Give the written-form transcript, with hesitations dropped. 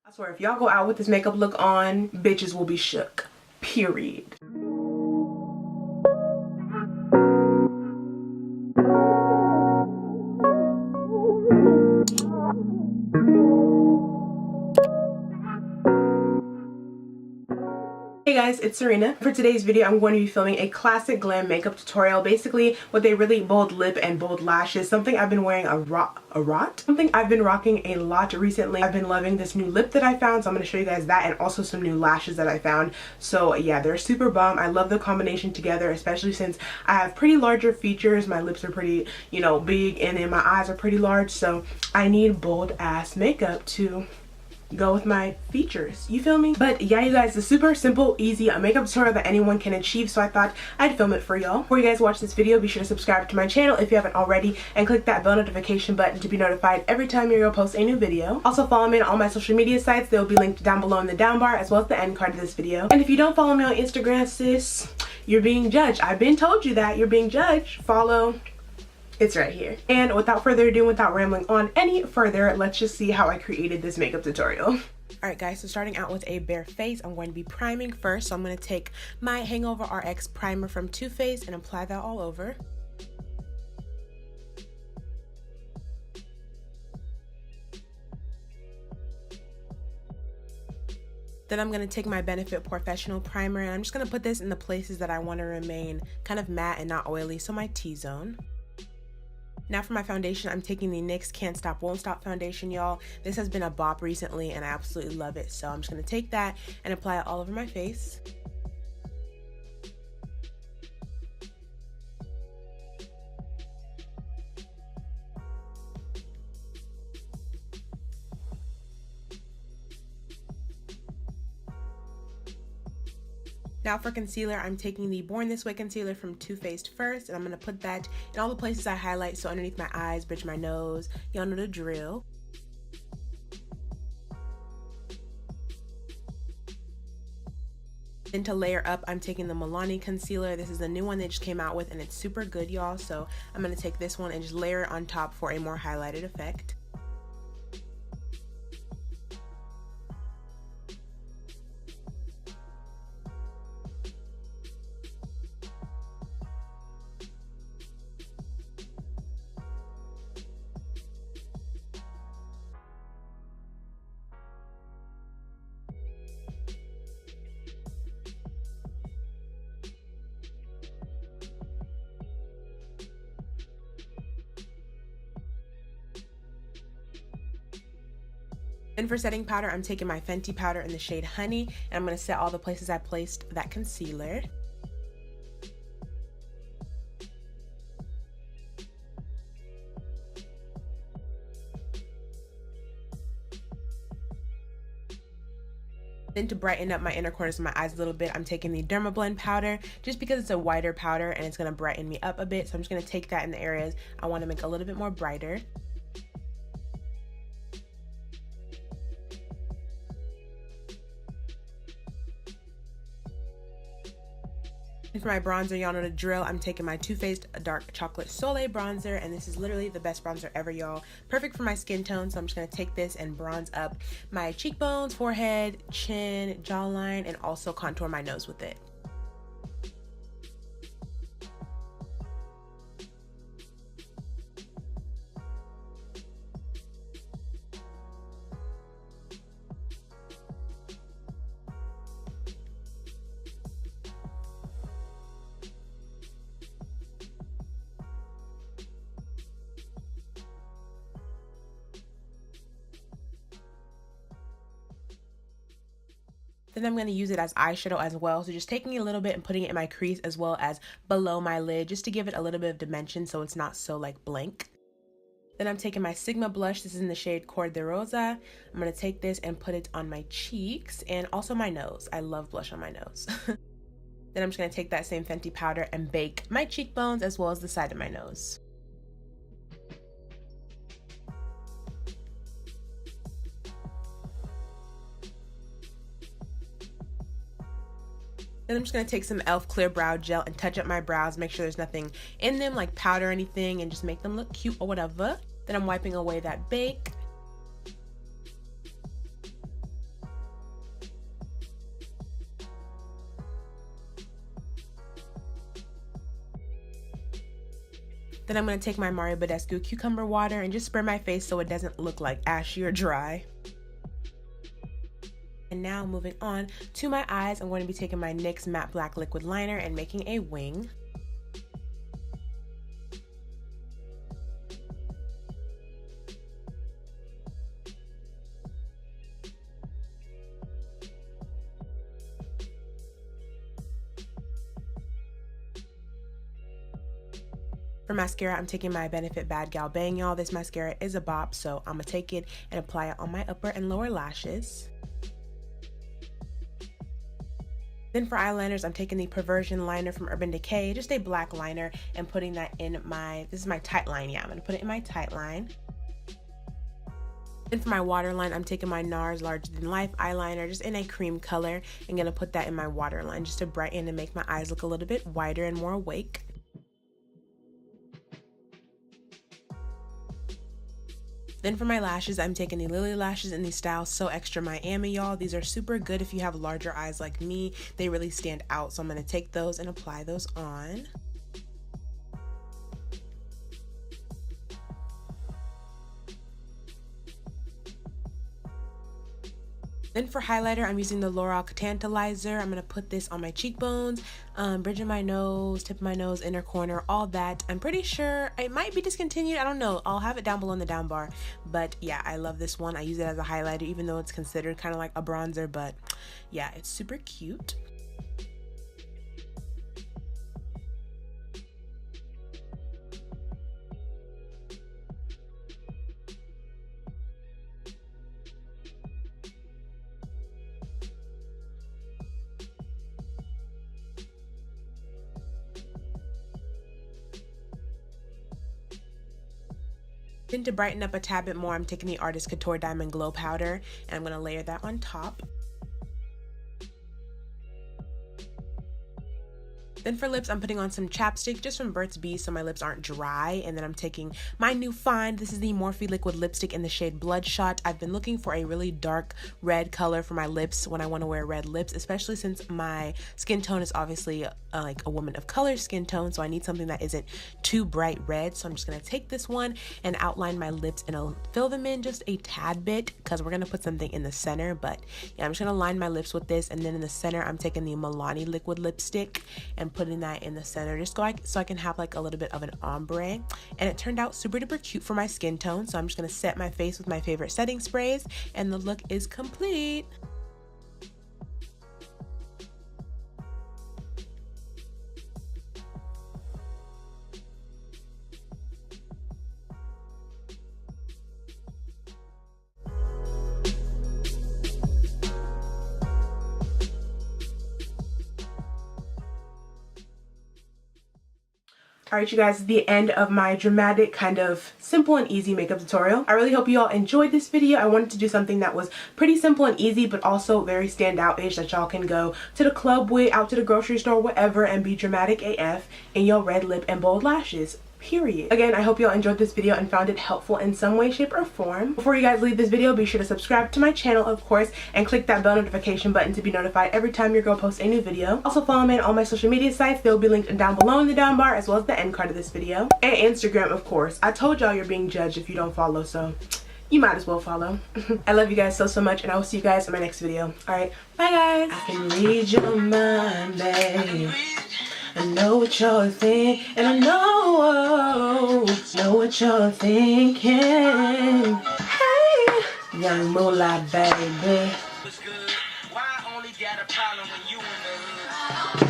I swear, if y'all go out with this makeup look on, bitches will be shook. Period. Hey guys, it's Serena. For today's video, I'm going to be filming a classic glam makeup tutorial, basically with a really bold lip and bold lashes, something I've been wearing something I've been rocking a lot recently. I've been loving this new lip that I found, so I'm going to show you guys that, and also some new lashes that I found. So yeah, they're super bomb. I love the combination together, especially since I have pretty larger features. My lips are pretty, you know, big, and then my eyes are pretty large, so I need bold ass makeup to go with my features, you feel me? But yeah, you guys, the super simple, easy makeup tutorial that anyone can achieve, so I thought I'd film it for y'all. Before you guys watch this video, be sure to subscribe to my channel if you haven't already, and click that bell notification button to be notified every time your girl posts a new video. Also follow me on all my social media sites. They'll be linked down below in the down bar, as well as the end card of this video. And if you don't follow me on Instagram, sis, you're being judged. I've been told you that. You're being judged. Follow. It's right here. And without further ado, without rambling on any further, let's just see how I created this makeup tutorial. Alright guys, so starting out with a bare face, I'm going to be priming first. So I'm going to take my Hangover RX primer from Too Faced and apply that all over. Then I'm going to take my Benefit Porefessional primer, and I'm just going to put this in the places that I want to remain kind of matte and not oily, so my T-zone. Now for my foundation, I'm taking the NYX Can't Stop Won't Stop foundation, y'all. This has been a bop recently and I absolutely love it. So I'm just going to take that and apply it all over my face. Now for concealer, I'm taking the Born This Way concealer from Too Faced first, and I'm going to put that in all the places I highlight, so underneath my eyes, bridge my nose, y'all know the drill. Then to layer up, I'm taking the Milani concealer. This is the new one they just came out with, and it's super good, y'all, so I'm going to take this one and just layer it on top for a more highlighted effect. And for setting powder, I'm taking my Fenty powder in the shade Honey, and I'm going to set all the places I placed that concealer. Then to brighten up my inner corners of my eyes a little bit, I'm taking the Dermablend powder, just because it's a whiter powder and it's going to brighten me up a bit. So I'm just going to take that in the areas I want to make a little bit more brighter. And for my bronzer, y'all know the drill. I'm taking my Too Faced Dark Chocolate Soleil bronzer, and this is literally the best bronzer ever, y'all. Perfect for my skin tone, so I'm just going to take this and bronze up my cheekbones, forehead, chin, jawline, and also contour my nose with it. Then I'm going to use it as eyeshadow as well, so just taking a little bit and putting it in my crease as well as below my lid, just to give it a little bit of dimension so it's not so like blank. Then I'm taking my Sigma blush. This is in the shade Cor de Rosa. I'm going to take this and put it on my cheeks and also my nose. I love blush on my nose. Then I'm just going to take that same Fenty powder and bake my cheekbones as well as the side of my nose. Then I'm just going to take some e.l.f. Clear Brow Gel and touch up my brows, make sure there's nothing in them like powder or anything, and just make them look cute or whatever. Then I'm wiping away that bake. Then I'm going to take my Mario Badescu cucumber water and just spray my face so it doesn't look like ashy or dry. And now moving on to my eyes, I'm going to be taking my NYX Matte Black Liquid Liner and making a wing. For mascara, I'm taking my Benefit Bad Gal Bang, y'all. This mascara is a bop, so I'm going to take it and apply it on my upper and lower lashes. Then for eyeliners, I'm taking the Perversion liner from Urban Decay, just a black liner, and putting that in my, this is my tight line, yeah, I'm going to put it in my tight line. Then for my waterline, I'm taking my NARS Larger Than Life eyeliner, just in a cream color, and going to put that in my waterline just to brighten and make my eyes look a little bit wider and more awake. Then for my lashes, I'm taking the Lilly lashes in the style So Extra Miami, y'all. These are super good if you have larger eyes like me. They really stand out, so I'm going to take those and apply those on. Then for highlighter, I'm using the Lorac Tantalizer. I'm going to put this on my cheekbones, bridge of my nose, tip of my nose, inner corner, all that. I'm pretty sure it might be discontinued. I don't know. I'll have it down below in the down bar. But yeah, I love this one. I use it as a highlighter, even though it's considered kind of like a bronzer. But yeah, it's super cute. Then to brighten up a tad bit more, I'm taking the Artist Couture Diamond Glow Powder, and I'm going to layer that on top. Then for lips, I'm putting on some chapstick just from Burt's Bees so my lips aren't dry. And then I'm taking my new find. This is the Morphe Liquid Lipstick in the shade Bloodshot. I've been looking for a really dark red color for my lips when I want to wear red lips, especially since my skin tone is obviously like a woman of color skin tone. So I need something that isn't too bright red. So I'm just going to take this one and outline my lips and fill them in just a tad bit because we're going to put something in the center. But yeah, I'm just going to line my lips with this. And then in the center, I'm taking the Milani Liquid Lipstick and putting that in the center just so I can have like a little bit of an ombre. And it turned out super duper cute for my skin tone. So I'm just going to set my face with my favorite setting sprays and the look is complete. Alright you guys, the end of my dramatic, kind of simple and easy makeup tutorial. I really hope you all enjoyed this video. I wanted to do something that was pretty simple and easy, but also very standout-ish that y'all can go to the club with, out to the grocery store, whatever, and be dramatic AF in your red lip and bold lashes. Period. Again, I hope y'all enjoyed this video and found it helpful in some way, shape, or form. Before you guys leave this video, be sure to subscribe to my channel, of course, and click that bell notification button to be notified every time your girl posts a new video. Also follow me on all my social media sites. They'll be linked down below in the down bar, as well as the end card of this video. And Instagram, of course. I told y'all you're being judged if you don't follow, so you might as well follow. I love you guys so much, and I will see you guys in my next video. Alright, bye guys. I can read your mind, babe. I know what you're thinking, and I know what you're thinking. Hey, young moonlight baby. Why only got a problem when you in the hood?